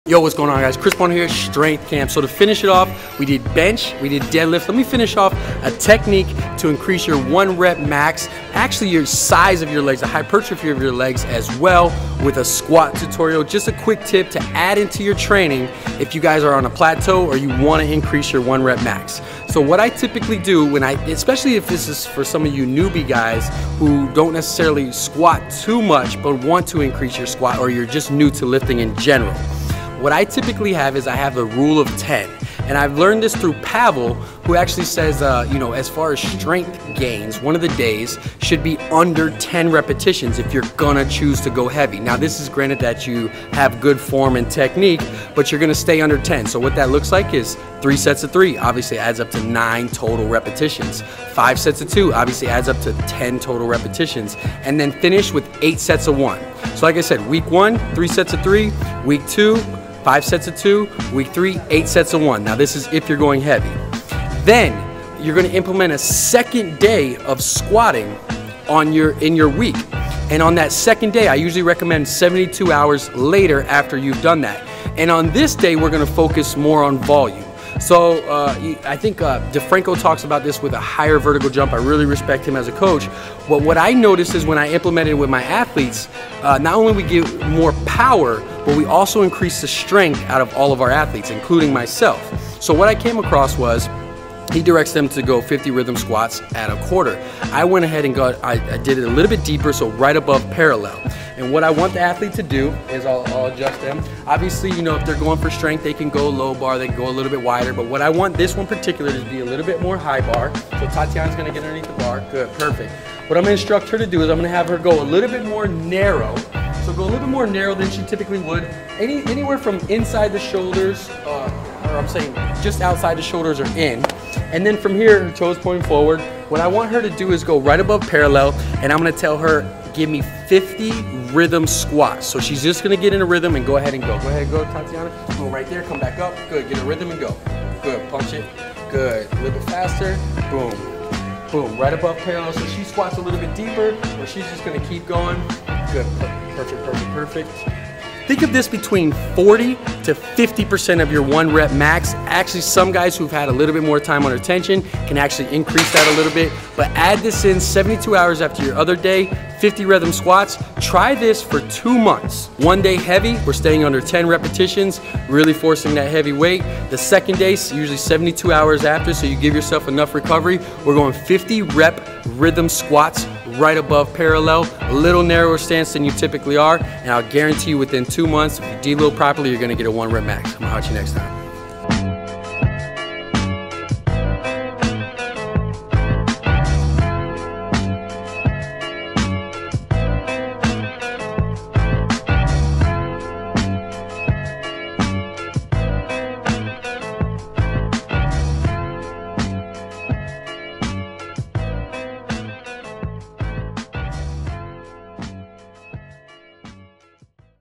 Yo, what's going on, guys? Chris Bono here, Strength Camp. So to finish it off, we did bench, we did deadlift. Let me finish off a technique to increase your 1 rep max, actually your size of your legs, the hypertrophy of your legs as well, with a squat tutorial. Just a quick tip to add into your training if you guys are on a plateau or you want to increase your 1 rep max. So what I typically do especially if this is for some of you newbie guys who don't necessarily squat too much but want to increase your squat, or you're just new to lifting in general. What I typically have is I have the rule of 10. And I've learned this through Pavel, who actually says, as far as strength gains, one of the days should be under 10 repetitions if you're gonna choose to go heavy. Now, this is granted that you have good form and technique, but you're gonna stay under 10. So what that looks like is 3 sets of 3, obviously adds up to 9 total repetitions. 5 sets of 2, obviously adds up to 10 total repetitions. And then finish with 8 sets of 1. So like I said, week 1, 3 sets of 3, week 2, 5 sets of 2, week 3, 8 sets of 1. Now this is if you're going heavy. Then you're gonna implement a second day of squatting in your week. And on that second day, I usually recommend 72 hours later after you've done that. And on this day, we're gonna focus more on volume. So I think DeFranco talks about this with a higher vertical jump. I really respect him as a coach. But what I noticed is when I implemented it with my athletes, not only we give more power, but we also increase the strength out of all of our athletes, including myself. So what I came across was, he directs them to go 50 rhythm squats at a quarter. I went ahead and I did it a little bit deeper, so right above parallel. And what I want the athlete to do is I'll adjust them. Obviously, if they're going for strength, they can go low bar, they can go a little bit wider, but what I want this one particular to be a little bit more high bar. So Tatiana's gonna get underneath the bar, good, perfect. What I'm gonna instruct her to do is I'm gonna have her go a little bit more narrow. So go a little bit more narrow than she typically would. Anywhere from inside the shoulders, or I'm saying just outside the shoulders or in. And then from here, her toes pointing forward. What I want her to do is go right above parallel, and I'm gonna tell her, give me 50 rhythm squats. So she's just gonna get in a rhythm and go ahead and go. Go ahead, go, Tatiana. Go right there, come back up. Good, get a rhythm and go. Good, punch it. Good, a little bit faster. Boom, boom, right above parallel. So she squats a little bit deeper, or she's just gonna keep going. Good, perfect, perfect, perfect. Think of this between 40 to 50% of your 1 rep max. Actually, some guys who've had a little bit more time under tension can actually increase that a little bit, but add this in 72 hours after your other day, 50 rhythm squats. Try this for 2 months. 1 day heavy, we're staying under 10 repetitions, really forcing that heavy weight. The second day, usually 72 hours after, so you give yourself enough recovery. We're going 50 rep rhythm squats right above parallel, a little narrower stance than you typically are, and I'll guarantee you within 2 months, if you deload properly, you're gonna get a 1 rep max. I'm gonna hot you next time.